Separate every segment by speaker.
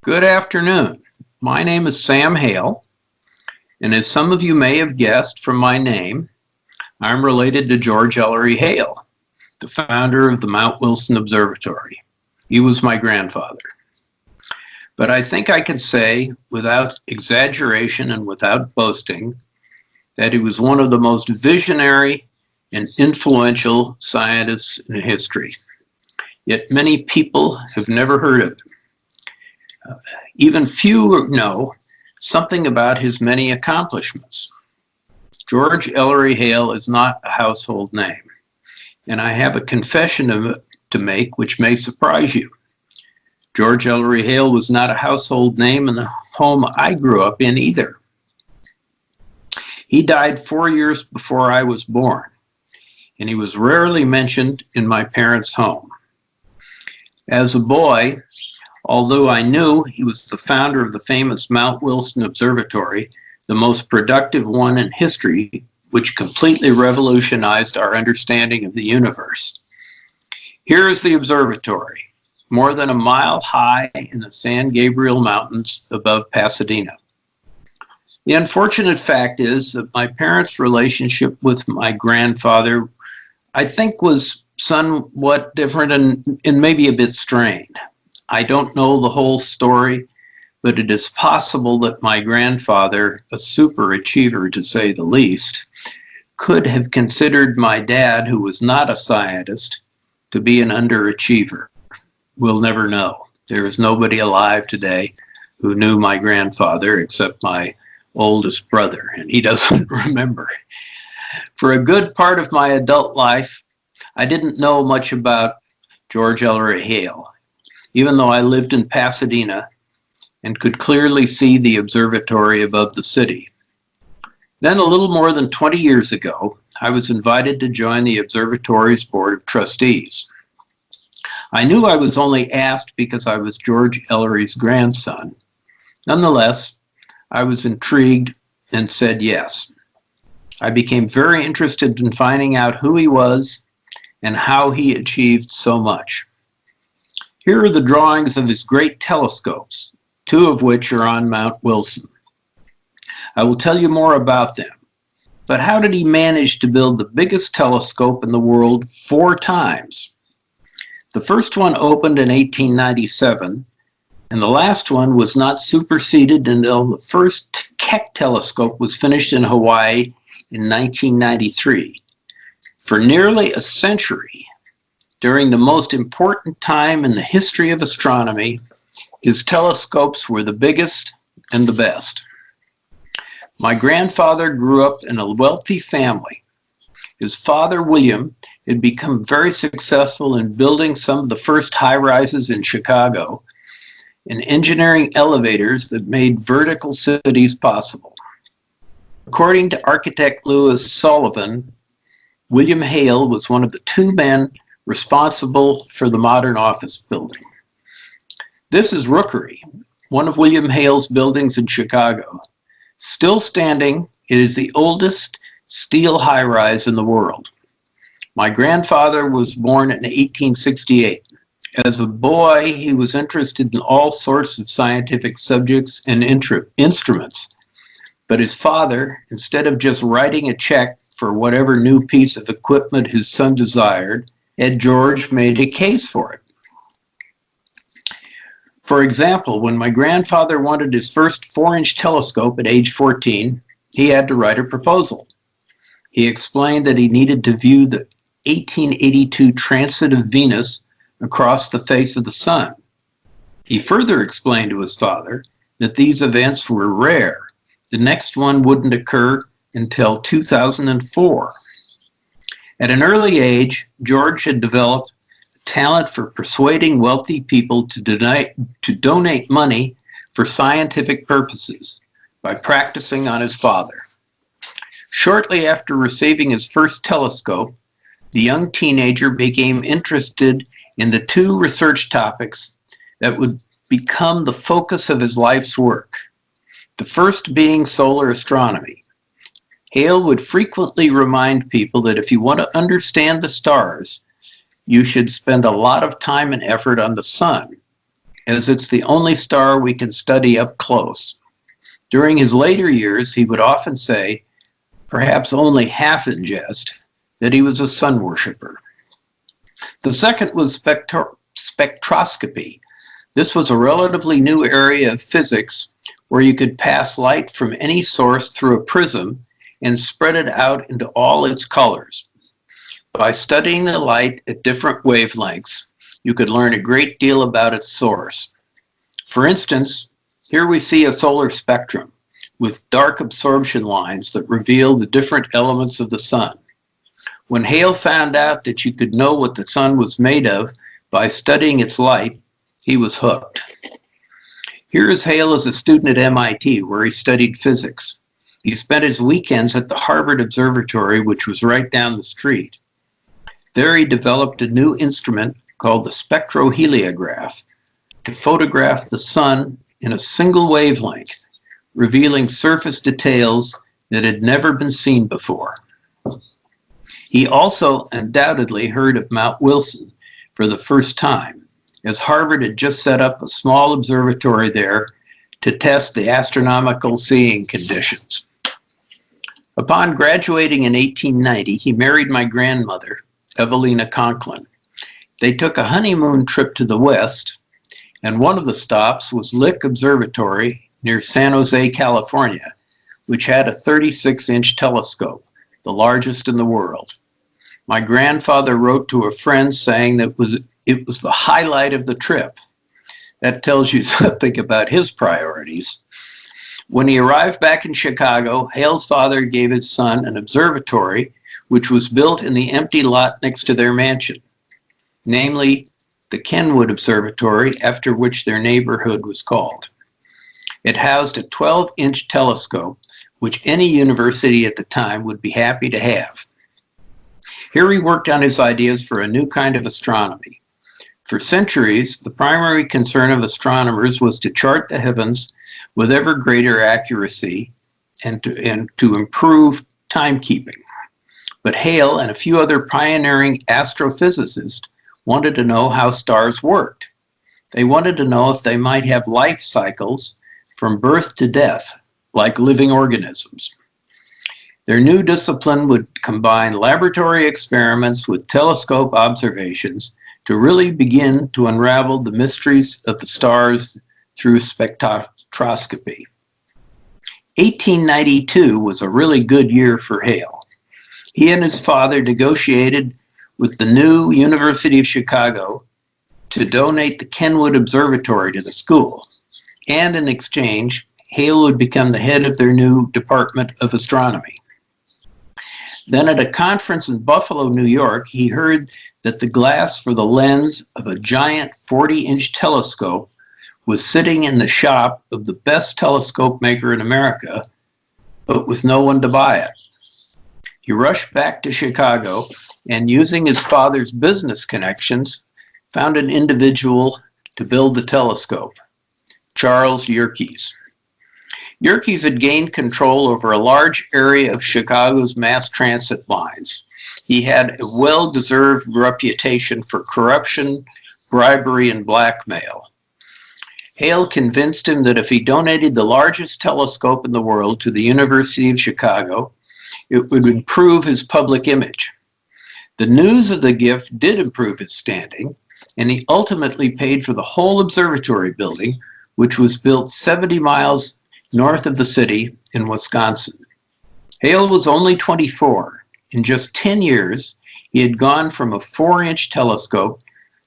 Speaker 1: Good afternoon. My name is Sam Hale, and as some of you may have guessed from my name, I'm related to George Ellery Hale, the founder of the Mount Wilson Observatory. He was my grandfather. But I think I can say, without exaggeration and without boasting, that he was one of the most visionary and influential scientists in history. Yet many people have never heard of him. Even few know something about his many accomplishments. George Ellery Hale is not a household name, and I have a confession to make which may surprise you. George Ellery Hale was not a household name in the home I grew up in either. He died 4 years before I was born, and he was rarely mentioned in my parents' home. As a boy, although I knew he was the founder of the famous Mount Wilson Observatory, the most productive one in history, which completely revolutionized our understanding of the universe. Here is the observatory, more than a mile high in the San Gabriel Mountains above Pasadena. The unfortunate fact is that my parents' relationship with my grandfather, I think, was somewhat different and maybe a bit strained. I don't know the whole story, but it is possible that my grandfather, a super achiever to say the least, could have considered my dad, who was not a scientist, to be an underachiever. We'll never know. There is nobody alive today who knew my grandfather except my oldest brother, and he doesn't remember. For a good part of my adult life, I didn't know much about George Ellery Hale, even though I lived in Pasadena and could clearly see the observatory above the city. Then a little more than 20 years ago, I was invited to join the observatory's board of trustees. I knew I was only asked because I was George Ellery's grandson. Nonetheless, I was intrigued and said yes. I became very interested in finding out who he was and how he achieved so much. Here are the drawings of his great telescopes, 2 of which are on Mount Wilson. I will tell you more about them. But how did he manage to build the biggest telescope in the world 4 times? The first one opened in 1897, and the last one was not superseded until the first Keck telescope was finished in Hawaii in 1993. For nearly a century, during the most important time in the history of astronomy, his telescopes were the biggest and the best. My grandfather grew up in a wealthy family. His father, William, had become very successful in building some of the first high-rises in Chicago and engineering elevators that made vertical cities possible. According to architect Louis Sullivan, William Hale was one of the 2 men responsible for the modern office building. This is Rookery, one of William Hale's buildings in Chicago. Still standing, it is the oldest steel high-rise in the world. My grandfather was born in 1868. As a boy, he was interested in all sorts of scientific subjects and instruments. But his father, instead of just writing a check for whatever new piece of equipment his son desired, had George made a case for it. For example, when my grandfather wanted his first 4-inch telescope at age 14, he had to write a proposal. He explained that he needed to view the 1882 transit of Venus across the face of the sun. He further explained to his father that these events were rare. The next one wouldn't occur until 2004. At an early age, George had developed a talent for persuading wealthy people to donate money for scientific purposes by practicing on his father. Shortly after receiving his first telescope, the young teenager became interested in the 2 research topics that would become the focus of his life's work. The first being solar astronomy. Hale would frequently remind people that if you want to understand the stars, you should spend a lot of time and effort on the sun, as it's the only star we can study up close. During his later years, he would often say, perhaps only half in jest, that he was a sun worshiper. The second was spectroscopy. This was a relatively new area of physics where you could pass light from any source through a prism and spread it out into all its colors. By studying the light at different wavelengths, you could learn a great deal about its source. For instance, here we see a solar spectrum with dark absorption lines that reveal the different elements of the sun. When Hale found out that you could know what the sun was made of by studying its light, he was hooked. Here is Hale as a student at MIT, where he studied physics. He spent his weekends at the Harvard Observatory, which was right down the street. There he developed a new instrument called the spectroheliograph to photograph the sun in a single wavelength, revealing surface details that had never been seen before. He also undoubtedly heard of Mount Wilson for the first time, as Harvard had just set up a small observatory there to test the astronomical seeing conditions. Upon graduating in 1890, he married my grandmother, Evelina Conklin. They took a honeymoon trip to the west, and one of the stops was Lick Observatory near San Jose, California, which had a 36-inch telescope, the largest in the world. My grandfather wrote to a friend saying that it was the highlight of the trip. That tells you something about his priorities. When he arrived back in Chicago, Hale's father gave his son an observatory, which was built in the empty lot next to their mansion, namely the Kenwood Observatory, after which their neighborhood was called. It housed a 12-inch telescope, which any university at the time would be happy to have. Here he worked on his ideas for a new kind of astronomy. For centuries, the primary concern of astronomers was to chart the heavens with ever greater accuracy and to improve timekeeping. But Hale and a few other pioneering astrophysicists wanted to know how stars worked. They wanted to know if they might have life cycles from birth to death, like living organisms. Their new discipline would combine laboratory experiments with telescope observations to really begin to unravel the mysteries of the stars through spectroscopy. 1892 was a really good year for Hale. He and his father negotiated with the new University of Chicago to donate the Kenwood Observatory to the school, and in exchange, Hale would become the head of their new Department of Astronomy. Then at a conference in Buffalo, New York, he heard that the glass for the lens of a giant 40-inch telescope was sitting in the shop of the best telescope maker in America, but with no one to buy it. He rushed back to Chicago and, using his father's business connections, found an individual to build the telescope, Charles Yerkes. Yerkes had gained control over a large area of Chicago's mass transit lines. He had a well-deserved reputation for corruption, bribery, and blackmail. Hale convinced him that if he donated the largest telescope in the world to the University of Chicago, it would improve his public image. The news of the gift did improve his standing, and he ultimately paid for the whole observatory building, which was built 70 miles north of the city in Wisconsin. Hale was only 24. In just 10 years, he had gone from a 4-inch telescope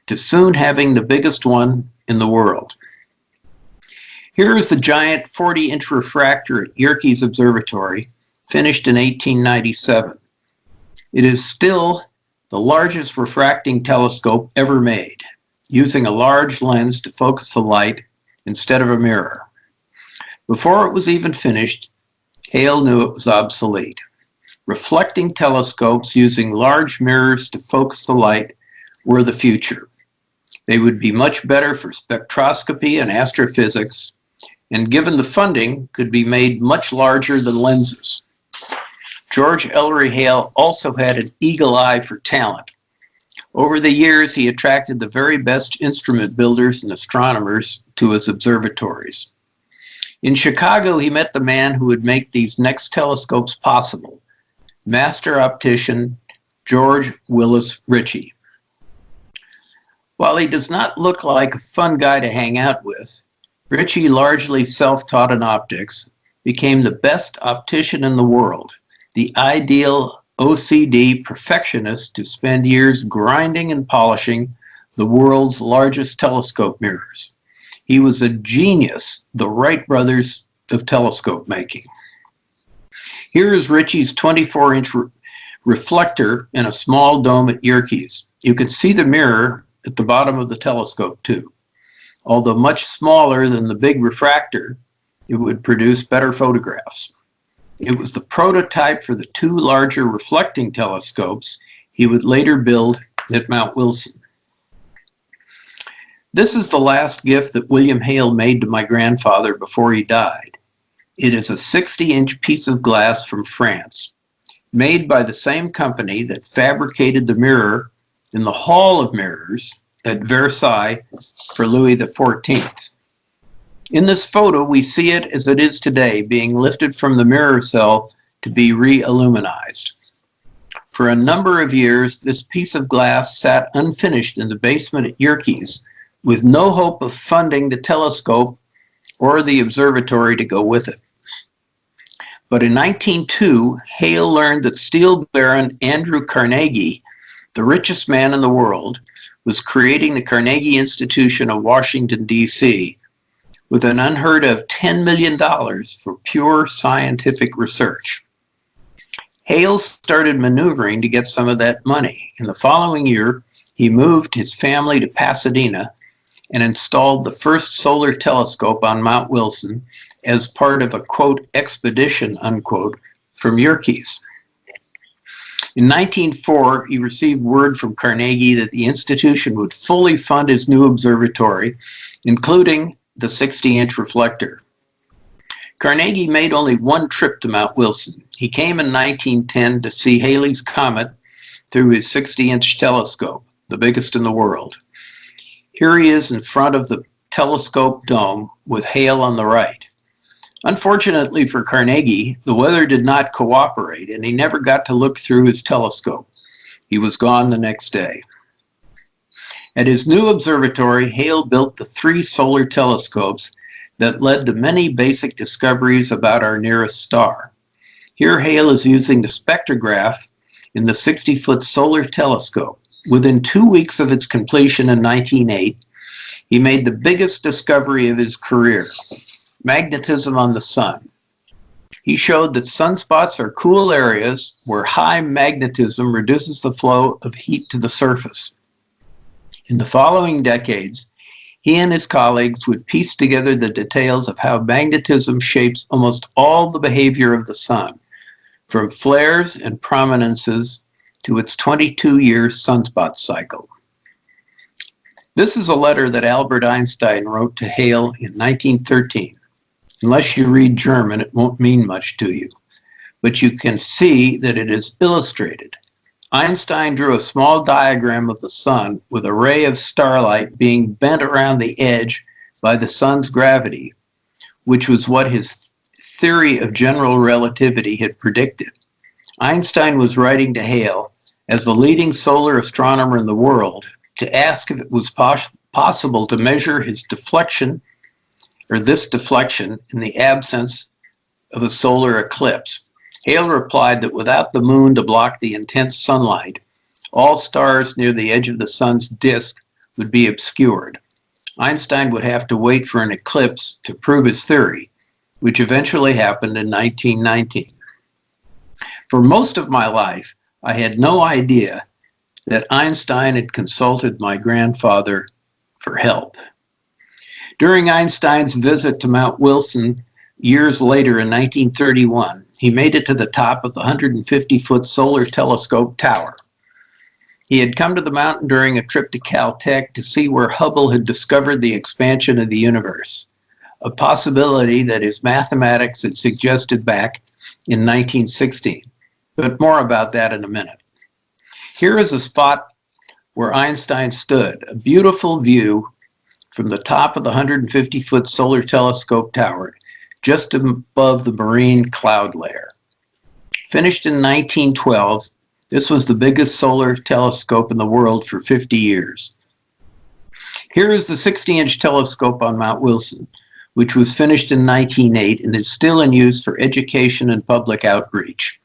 Speaker 1: to soon having the biggest one in the world. Here is the giant 40-inch refractor at Yerkes Observatory, finished in 1897. It is still the largest refracting telescope ever made, using a large lens to focus the light instead of a mirror. Before it was even finished, Hale knew it was obsolete. Reflecting telescopes using large mirrors to focus the light were the future. They would be much better for spectroscopy and astrophysics, and given the funding, could be made much larger than lenses. George Ellery Hale also had an eagle eye for talent. Over the years, he attracted the very best instrument builders and astronomers to his observatories. In Chicago, he met the man who would make these next telescopes possible, master optician George Willis Ritchey. While he does not look like a fun guy to hang out with, Ritchey, largely self-taught in optics, became the best optician in the world, the ideal OCD perfectionist to spend years grinding and polishing the world's largest telescope mirrors. He was a genius, the Wright brothers of telescope making. Here is Ritchey's 24-inch reflector in a small dome at Yerkes. You can see the mirror at the bottom of the telescope too. Although much smaller than the big refractor, it would produce better photographs. It was the prototype for the 2 larger reflecting telescopes he would later build at Mount Wilson. This is the last gift that William Hale made to my grandfather before he died. It is a 60-inch piece of glass from France, made by the same company that fabricated the mirror in the Hall of Mirrors at Versailles for Louis XIV. In this photo, we see it as it is today, being lifted from the mirror cell to be re-illuminized. For a number of years, this piece of glass sat unfinished in the basement at Yerkes, with no hope of funding the telescope or the observatory to go with it. But in 1902, Hale learned that steel baron Andrew Carnegie, the richest man in the world, was creating the Carnegie Institution of Washington, D.C., with an unheard of $10 million for pure scientific research. Hale started maneuvering to get some of that money. In the following year, he moved his family to Pasadena and installed the first solar telescope on Mount Wilson as part of a, quote, expedition, unquote, from Yerkes. In 1904, he received word from Carnegie that the institution would fully fund his new observatory, including the 60-inch reflector. Carnegie made only one trip to Mount Wilson. He came in 1910 to see Halley's Comet through his 60-inch telescope, the biggest in the world. Here he is in front of the telescope dome with Hale on the right. Unfortunately for Carnegie, the weather did not cooperate, and he never got to look through his telescope. He was gone the next day. At his new observatory, Hale built the 3 solar telescopes that led to many basic discoveries about our nearest star. Here Hale is using the spectrograph in the 60-foot solar telescope. Within 2 weeks of its completion in 1908, he made the biggest discovery of his career: magnetism on the sun. He showed that sunspots are cool areas where high magnetism reduces the flow of heat to the surface. In the following decades, he and his colleagues would piece together the details of how magnetism shapes almost all the behavior of the sun, from flares and prominences to its 22-year sunspot cycle. This is a letter that Albert Einstein wrote to Hale in 1913. Unless you read German, it won't mean much to you, but you can see that it is illustrated. Einstein drew a small diagram of the sun with a ray of starlight being bent around the edge by the sun's gravity, which was what his theory of general relativity had predicted. Einstein was writing to Hale as the leading solar astronomer in the world to ask if it was possible to measure his deflection, or this deflection, in the absence of a solar eclipse. Hale replied that without the moon to block the intense sunlight, all stars near the edge of the sun's disk would be obscured. Einstein would have to wait for an eclipse to prove his theory, which eventually happened in 1919. For most of my life, I had no idea that Einstein had consulted my grandfather for help. During Einstein's visit to Mount Wilson years later in 1931, he made it to the top of the 150-foot solar telescope tower. He had come to the mountain during a trip to CALTECH to see where Hubble had discovered the expansion of the universe, a possibility that his mathematics had suggested back in 1916. But more about that in a minute. Here is a spot where Einstein stood, a beautiful view from the top of the 150-foot solar telescope tower, just above the marine cloud layer. Finished in 1912, this was the biggest solar telescope in the world for 50 years. Here is the 60-inch telescope on Mount Wilson, which was finished in 1908 and is still in use for education and public outreach.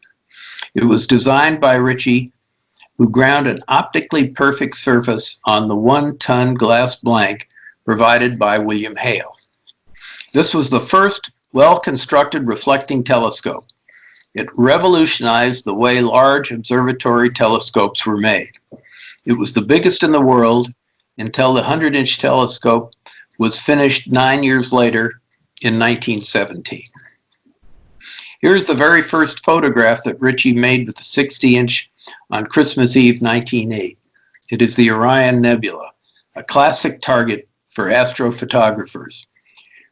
Speaker 1: It was designed by Ritchey, who ground an optically perfect surface on the 1-ton glass blank provided by William Hale. This was the first well-constructed reflecting telescope. It revolutionized the way large observatory telescopes were made. It was the biggest in the world until the 100-inch telescope was finished 9 years later in 1917. Here's the very first photograph that Ritchey made with the 60-inch on Christmas Eve 1908. It is the Orion Nebula, a classic target for astrophotographers.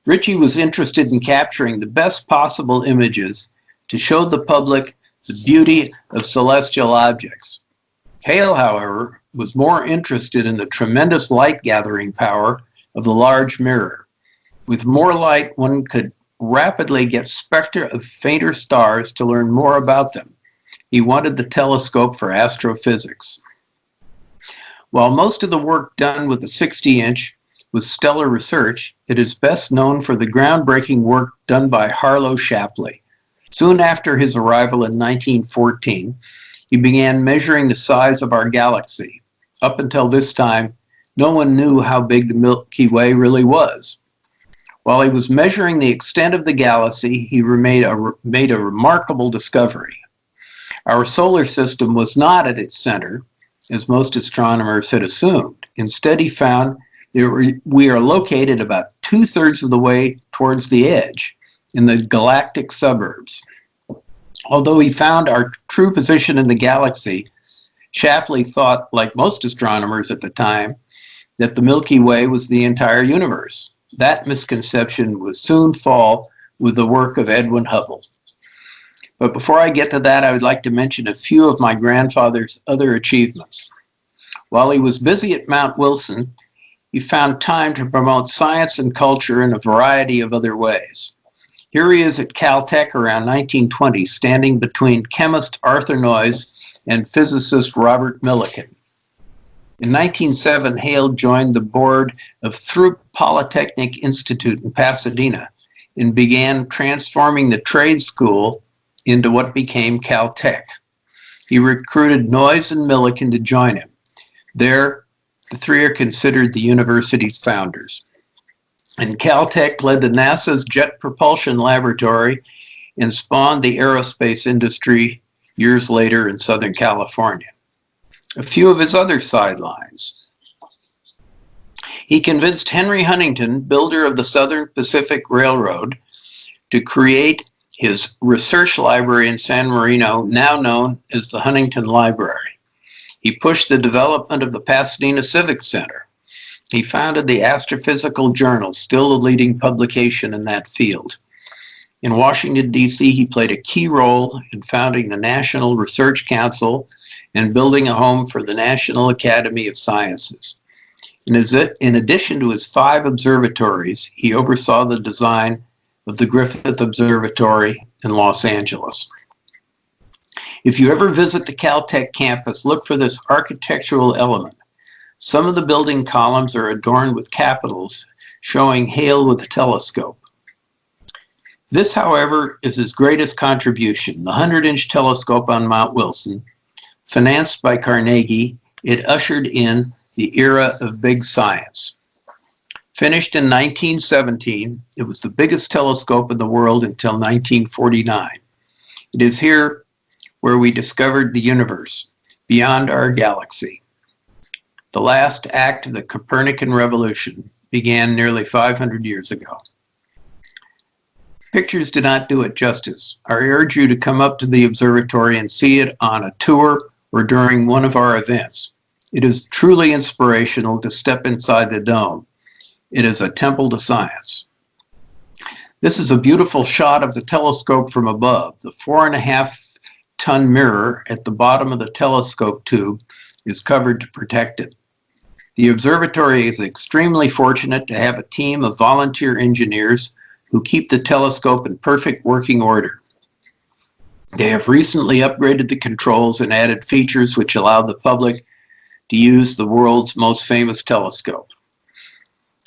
Speaker 1: Ritchey was interested in capturing the best possible images to show the public the beauty of celestial objects. Hale, however, was more interested in the tremendous light gathering power of the large mirror. With more light, one could rapidly get spectra of fainter stars to learn more about them. He wanted the telescope for astrophysics. While most of the work done with the 60-inch was stellar research, it is best known for the groundbreaking work done by Harlow Shapley. Soon after his arrival in 1914, he began measuring the size of our galaxy. Up until this time, no one knew how big the Milky Way really was. While he was measuring the extent of the galaxy, he made a remarkable discovery. Our solar system was not at its center, as most astronomers had assumed. Instead, he found that we are located about 2/3 of the way towards the edge, in the galactic suburbs. Although he found our true position in the galaxy, Shapley thought, like most astronomers at the time, that the Milky Way was the entire universe. That misconception would soon fall with the work of Edwin Hubble. But before I get to that, I would like to mention a few of my grandfather's other achievements. While he was busy at Mount Wilson, he found time to promote science and culture in a variety of other ways. Here he is at CALTECH around 1920, standing between chemist Arthur Noyes and physicist Robert Millikan. In 1907, Hale joined the board of Throop Polytechnic Institute in Pasadena and began transforming the trade school into what became CALTECH. He recruited Noyes and Millikan to join him. There, the three are considered the university's founders. And CALTECH led to NASA's Jet Propulsion Laboratory and spawned the aerospace industry years later in Southern California. A few of his other sidelines. He convinced Henry Huntington, builder of the Southern Pacific Railroad, to create his research library in San Marino, now known as the Huntington Library. He pushed the development of the Pasadena Civic Center. He founded the Astrophysical Journal, still a leading publication in that field. In Washington, D.C., he played a key role in founding the National Research Council and building a home for the National Academy of Sciences. In addition to his 5 observatories, he oversaw the design of the Griffith Observatory in Los Angeles. If you ever visit the CALTECH campus, look for this architectural element, Some of the building columns are adorned with capitals showing Hale with a telescope. This, however, is his greatest contribution, the 100-inch telescope on Mount Wilson. Financed by Carnegie, it ushered in the era of big science. Finished in 1917, it was the biggest telescope in the world until 1949. It is here where we discovered the universe, beyond our galaxy. The last act of the Copernican revolution began nearly 500 years ago. Pictures do not do it justice. I urge you to come up to the observatory and see it on a tour or during one of our events. It is truly inspirational to step inside the dome. It is a temple to science. This is a beautiful shot of the telescope from above. The 4.5-ton mirror at the bottom of the telescope tube is covered to protect it. The observatory is extremely fortunate to have a team of volunteer engineers who keep the telescope in perfect working order. They have recently upgraded the controls and added features which allow the public to use the world's most famous telescope.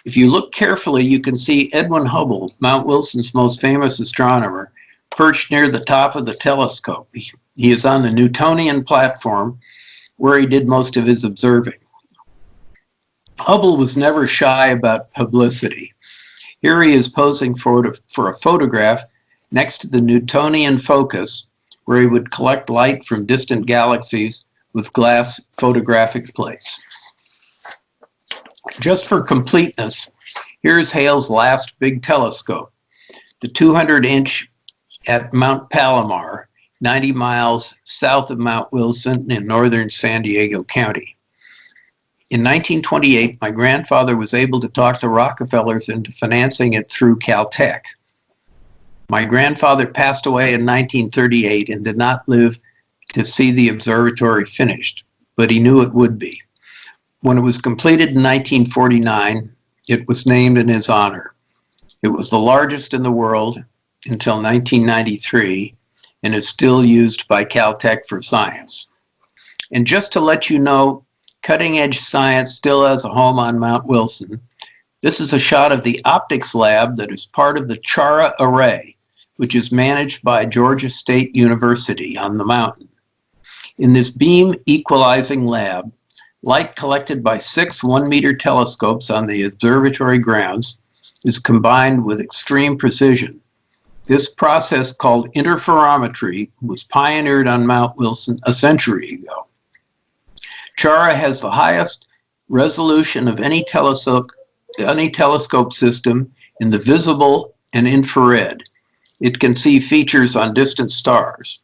Speaker 1: If you look carefully, you can see Edwin Hubble, Mount Wilson's most famous astronomer, perched near the top of the telescope. He is on the Newtonian platform where he did most of his observing. Hubble was never shy about publicity. Here he is posing for a photograph next to the Newtonian focus, where he would collect light from distant galaxies with glass photographic plates. Just for completeness, here's Hale's last big telescope, the 200-inch at Mount Palomar, 90 miles south of Mount Wilson in northern San Diego County. In 1928, my grandfather was able to talk the Rockefellers into financing it through CALTECH. My grandfather passed away in 1938 and did not live to see the observatory finished, but he knew it would be. When it was completed in 1949, it was named in his honor. It was the largest in the world until 1993 and is still used by CALTECH for science. And just to let you know, cutting-edge science still has a home on Mount Wilson. This is a shot of the optics lab that is part of the Chara Array, which is managed by Georgia State University on the mountain. In this Beam Equalizing Lab, light collected by 6 1-meter telescopes on the observatory grounds is combined with extreme precision. This process, called interferometry, was pioneered on Mount Wilson a century ago. Chara has the highest resolution of any telescope system in the visible and infrared. It can see features on distant stars.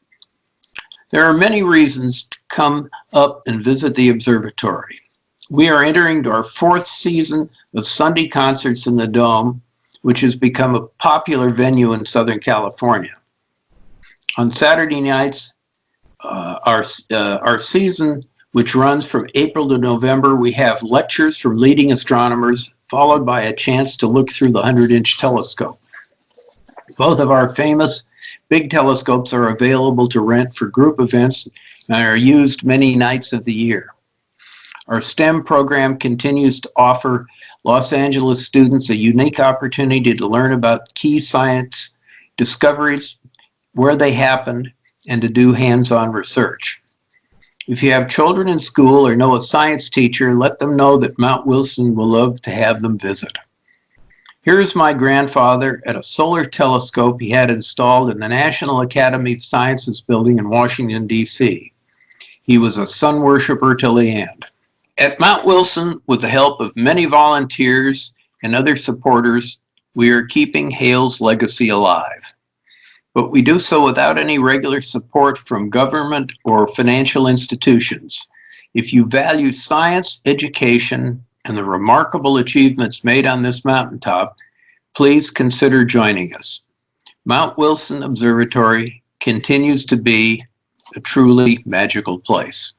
Speaker 1: There are many reasons to come up and visit the observatory. We are entering our 4th season of Sunday concerts in the Dome, which has become a popular venue in Southern California. On Saturday nights, our season, which runs from April to November, we have lectures from leading astronomers, followed by a chance to look through the 100-inch telescope. Both of our famous big telescopes are available to rent for group events and are used many nights of the year. Our STEM program continues to offer Los Angeles students a unique opportunity to learn about key science discoveries, where they happened, and to do hands-on research. If you have children in school or know a science teacher, let them know that Mount Wilson will love to have them visit. Here's my grandfather at a solar telescope he had installed in the National Academy of Sciences building in Washington, D.C. He was a sun worshiper till the end. At Mount Wilson, with the help of many volunteers and other supporters, we are keeping Hale's legacy alive. But we do so without any regular support from government or financial institutions. If you value science, education, and the remarkable achievements made on this mountaintop, please consider joining us. Mount Wilson Observatory continues to be a truly magical place.